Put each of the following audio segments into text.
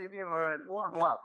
give him a warm welcome.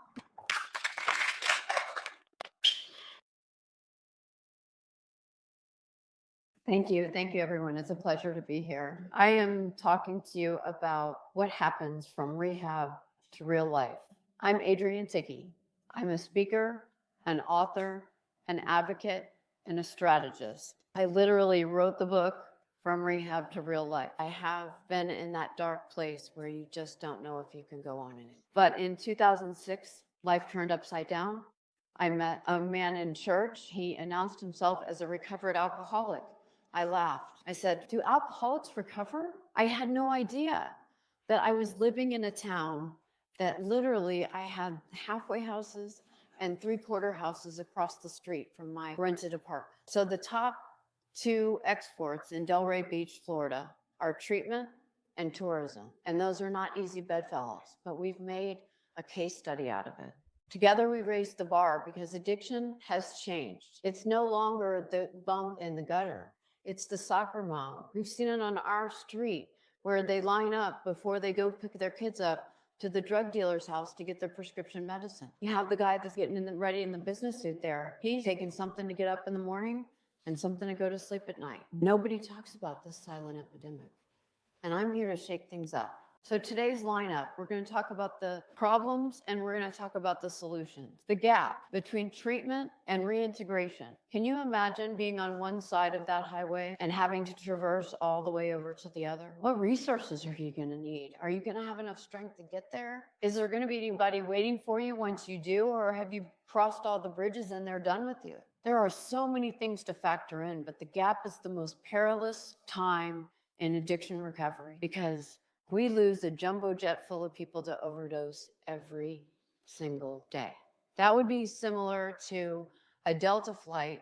Thank you. Thank you, everyone. It's a pleasure to be here. I am talking to you about what happens from rehab to real life. I'm Adrienne Tichy. I'm a speaker, an author, an advocate, and a strategist. I literally wrote the book From Rehab to Real Life. I have been in that dark place where you just don't know if you can go on in it. But in 2006, life turned upside down. I met a man in church. He announced himself as a recovered alcoholic. I laughed. I said, "Do alcoholics recover?" I had no idea that I was living in a town that literally I had halfway houses and three-quarter houses across the street from my rented apartment. So the top two exports in Delray Beach, Florida are treatment and tourism. And those are not easy bedfellows, but we've made a case study out of it. Together we raised the bar because addiction has changed. It's no longer the bum in the gutter. It's the soccer mom. We've seen it on our street where they line up before they go pick their kids up to the drug dealer's house to get their prescription medicine. You have the guy that's getting ready in the business suit there. He's taking something to get up in the morning and something to go to sleep at night. Nobody talks about this silent epidemic. And I'm here to shake things up. So today's lineup, we're going to talk about the problems and we're going to talk about the solutions. The gap between treatment and reintegration. Can you imagine being on one side of that highway and having to traverse all the way over to the other? What resources are you going to need? Are you going to have enough strength to get there? Is there going to be anybody waiting for you once you do, or have you crossed all the bridges and they're done with you? There are so many things to factor in, but the gap is the most perilous time in addiction recovery because we lose a jumbo jet full of people to overdose every single day. That would be similar to a Delta flight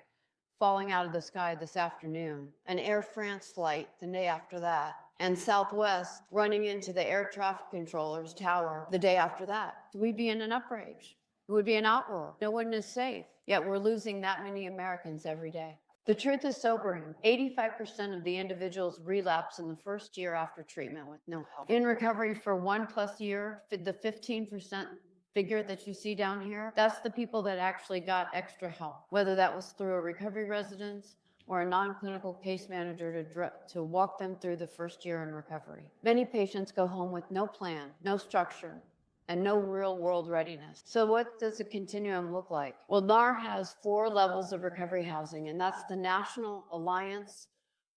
falling out of the sky this afternoon, an Air France flight the day after that, and Southwest running into the air traffic controller's tower the day after that. We'd be in an outrage. It would be an outroar. No one is safe. Yet we're losing that many Americans every day. The truth is sobering. 85% of the individuals relapse in the first year after treatment with no help. In recovery for 1+ year, the 15% figure that you see down here, that's the people that actually got extra help, whether that was through a recovery residence or a non-clinical case manager to walk them through the first year in recovery. Many patients go home with no plan, no structure, and no real-world readiness. So what does a continuum look like? Well, NAR has 4 levels of recovery housing, and that's the National Alliance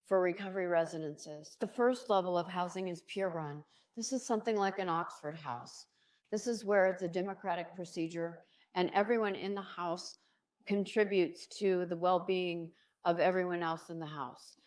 for Recovery Residences. The first level of housing is peer run. This is something like an Oxford house. This is where it's a democratic procedure, and everyone in the house contributes to the well-being of everyone else in the house.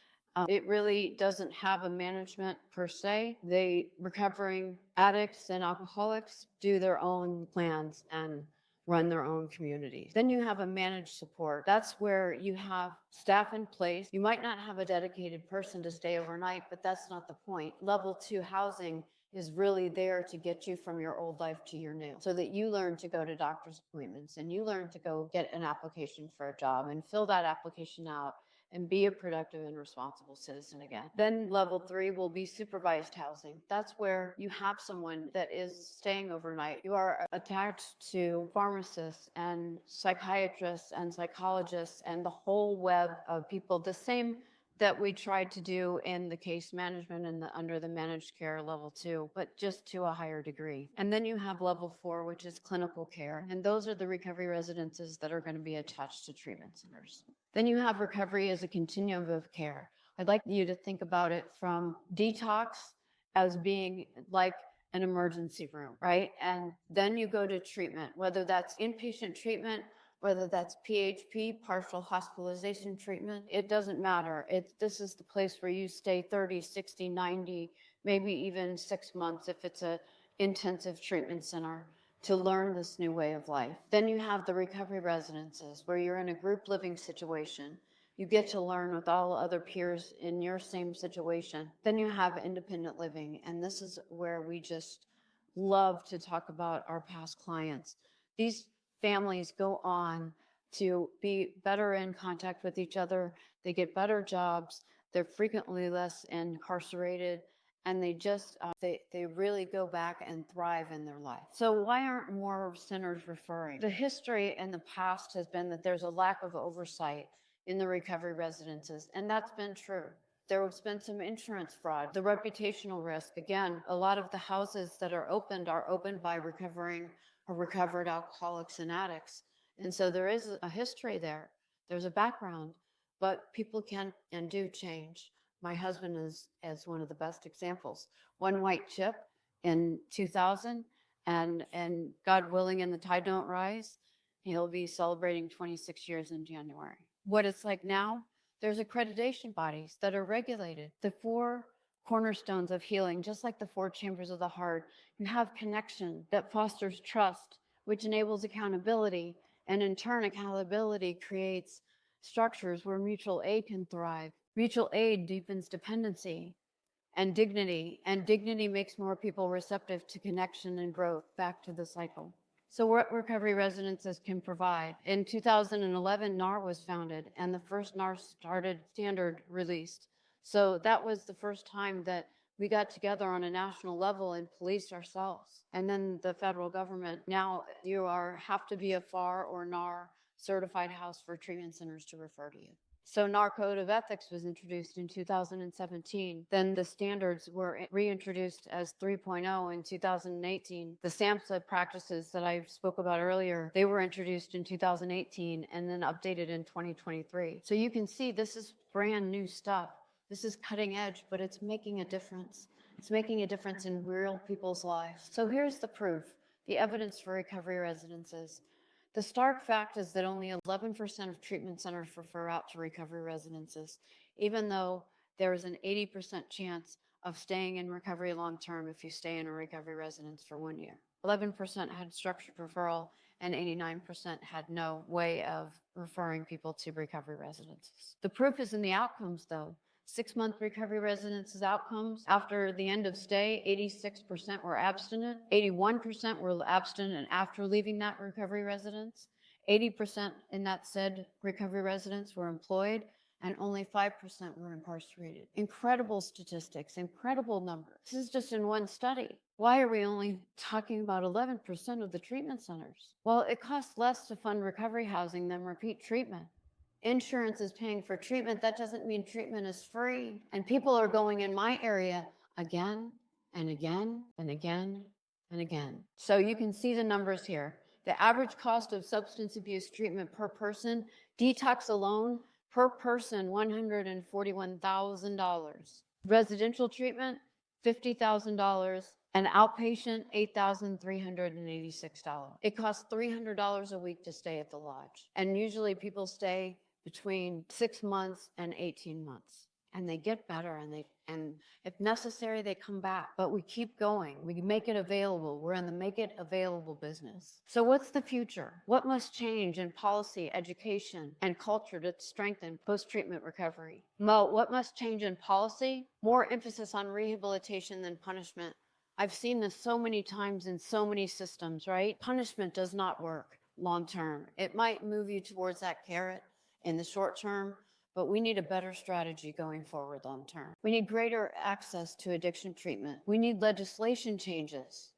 It really doesn't have a management per se. The recovering addicts and alcoholics do their own plans and run their own communities. Then you have a managed support. That's where you have staff in place. You might not have a dedicated person to stay overnight, but that's not the point. Level 2 housing is really there to get you from your old life to your new, so that you learn to go to doctor's appointments and you learn to go get an application for a job and fill that application out and be a productive and responsible citizen again. Then level 3 will be supervised housing. That's where you have someone that is staying overnight. You are attached to pharmacists and psychiatrists and psychologists and the whole web of people, the same that we tried to do in the case management and under the managed care level 2, but just to a higher degree. And then you have level 4, which is clinical care. And those are the recovery residences that are going to be attached to treatment centers. Then you have recovery as a continuum of care. I'd like you to think about it from detox as being like an emergency room, right? And then you go to treatment, whether that's inpatient treatment, whether that's PHP, partial hospitalization treatment, it doesn't matter. This is the place where you stay 30, 60, 90, maybe even 6 months if it's an intensive treatment center to learn this new way of life. Then you have the recovery residences where you're in a group living situation. You get to learn with all other peers in your same situation. Then you have independent living, and this is where we just love to talk about our past clients. These families go on to be better in contact with each other. They get better jobs. They're frequently less incarcerated, and they just they really go back and thrive in their life. So why aren't more centers referring? The history in the past has been that there's a lack of oversight in the recovery residences, and that's been true. There has been some insurance fraud, the reputational risk. Again, a lot of the houses that are opened by recovering or recovered alcoholics and addicts. And so there is a history there. There's a background, but people can and do change. My husband is as one of the best examples. One white chip in 2000, and God willing, and the tide don't rise, he'll be celebrating 26 years in January. What it's like now, there's accreditation bodies that are regulated. The four cornerstones of healing, just like the four chambers of the heart, you have connection that fosters trust, which enables accountability, and in turn, accountability creates structures where mutual aid can thrive. Mutual aid deepens dependency and dignity makes more people receptive to connection and growth, back to the cycle. So what recovery residences can provide. In 2011, NAR was founded, and the first NAR standard released. So that was the first time that we got together on a national level and policed ourselves. And then the federal government, now you have to be a FAR or NAR certified house for treatment centers to refer to you. So NAR Code of Ethics was introduced in 2017. Then the standards were reintroduced as 3.0 in 2018. The SAMHSA practices that I spoke about earlier, they were introduced in 2018 and then updated in 2023. So you can see this is brand new stuff. This is cutting edge, but it's making a difference. It's making a difference in real people's lives. So here's the proof, the evidence for recovery residences. The stark fact is that only 11% of treatment centers refer out to recovery residences, even though there is an 80% chance of staying in recovery long term if you stay in a recovery residence for 1 year. 11% had structured referral, and 89% had no way of referring people to recovery residences. The proof is in the outcomes, though. 6-month recovery residences outcomes. After the end of stay, 86% were abstinent, 81% were abstinent after leaving that recovery residence, 80% in that said recovery residence were employed, and only 5% were incarcerated. Incredible statistics, incredible numbers. This is just in one study. Why are we only talking about 11% of the treatment centers? Well, it costs less to fund recovery housing than repeat treatment. Insurance is paying for treatment. That doesn't mean treatment is free. And people are going in my area again and again and again and again. So you can see the numbers here. The average cost of substance abuse treatment per person, detox alone, per person, $141,000. Residential treatment, $50,000. And outpatient, $8,386. It costs $300 a week to stay at the lodge. And usually people stay between 6 months and 18 months. And they get better, and if necessary, they come back. But we keep going. We make it available. We're in the make it available business. So what's the future? What must change in policy, education, and culture to strengthen post-treatment recovery? What must change in policy? More emphasis on rehabilitation than punishment. I've seen this so many times in so many systems, right? Punishment does not work long term. It might move you towards that carrot in the short term, but we need a better strategy going forward long term. We need greater access to addiction treatment. We need legislation changes.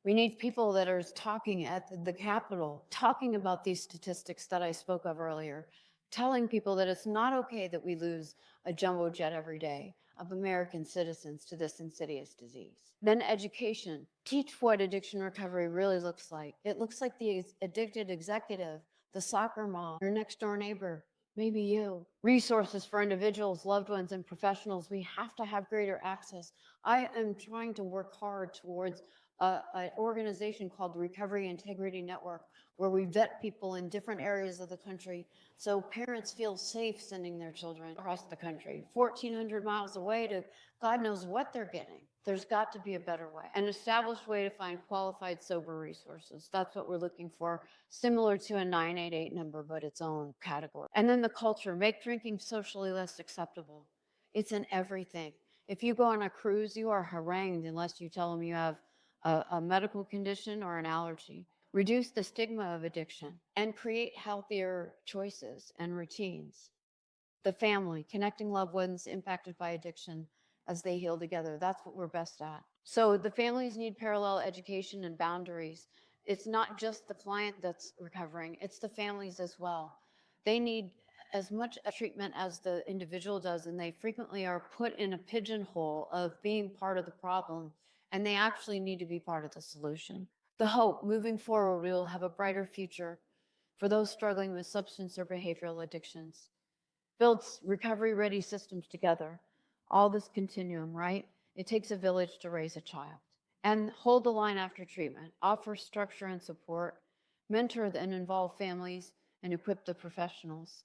We need people that are talking at the Capitol, talking about these statistics that I spoke of earlier, telling people that it's not okay that we lose a jumbo jet every day of American citizens to this insidious disease. Then education. Teach what addiction recovery really looks like. It looks like the addicted executive, the soccer mom, your next door neighbor, maybe you. Resources for individuals, loved ones, and professionals. We have to have greater access. I am trying to work hard towards an organization called the Recovery Integrity Network, where we vet people in different areas of the country so parents feel safe sending their children across the country, 1,400 miles away to God knows what they're getting. There's got to be a better way, an established way to find qualified sober resources. That's what we're looking for, similar to a 988 number, but its own category. And then the culture, make drinking socially less acceptable. It's in everything. If you go on a cruise, you are harangued unless you tell them you have a medical condition or an allergy. Reduce the stigma of addiction and create healthier choices and routines. The family, connecting loved ones impacted by addiction as they heal together. That's what we're best at. So the families need parallel education and boundaries. It's not just the client that's recovering, it's the families as well. They need as much treatment as the individual does, and they frequently are put in a pigeonhole of being part of the problem, and they actually need to be part of the solution. The hope moving forward, we will have a brighter future for those struggling with substance or behavioral addictions. Builds recovery ready systems together. All this continuum, right? It takes a village to raise a child. And hold the line after treatment, offer structure and support, mentor and involve families, and equip the professionals.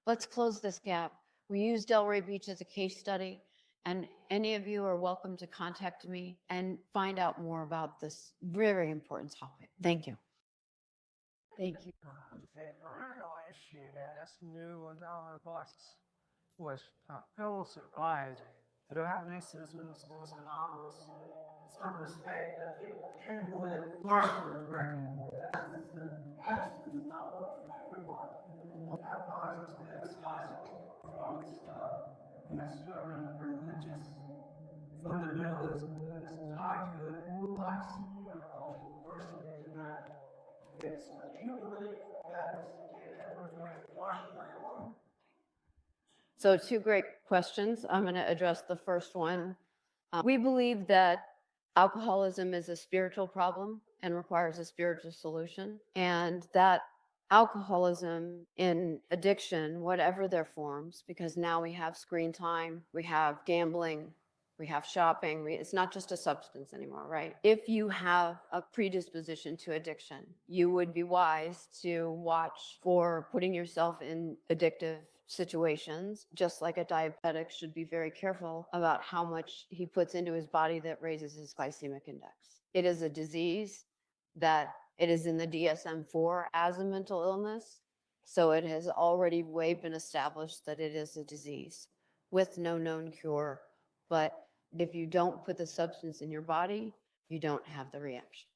Let's close this gap. We use Delray Beach as a case study, and any of you are welcome to contact me and find out more about this very important topic. Thank you. Thank you. The real issue that's new in our books was Phil survived. I don't have any systems in hours. Some of So, two great questions. I'm going to address the first one. We believe that alcoholism is a spiritual problem and requires a spiritual solution, and that alcoholism in addiction, whatever their forms, because now we have screen time, we have gambling, we have shopping, it's not just a substance anymore, right? If you have a predisposition to addiction, you would be wise to watch for putting yourself in addictive situations, just like a diabetic should be very careful about how much he puts into his body that raises his glycemic index. It is a disease that it is in the DSM-4 as a mental illness, so it has already way been established that it is a disease with no known cure. But if you don't put the substance in your body, you don't have the reaction.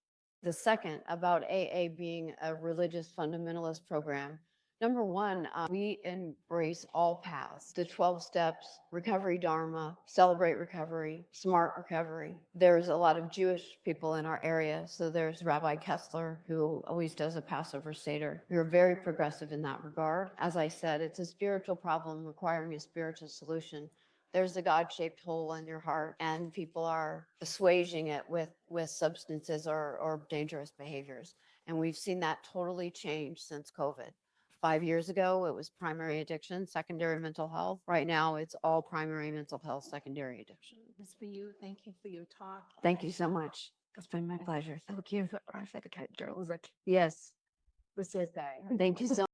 The second, about AA being a religious fundamentalist program, number one, we embrace all paths, the 12 steps, recovery dharma, celebrate recovery, smart recovery. There's a lot of Jewish people in our area. So there's Rabbi Kessler, who always does a Passover Seder. We're very progressive in that regard. As I said, it's a spiritual problem requiring a spiritual solution. There's a God-shaped hole in your heart, and people are assuaging it with substances or dangerous behaviors. And we've seen that totally change since COVID. 5 years ago, it was primary addiction, secondary mental health. Right now, it's all primary mental health, secondary addiction. Ms. Bayou, thank you for your talk. Thank you so much. It's been my pleasure. Thank you for our secretary, Gerald. Yes. Who says that? Thank you so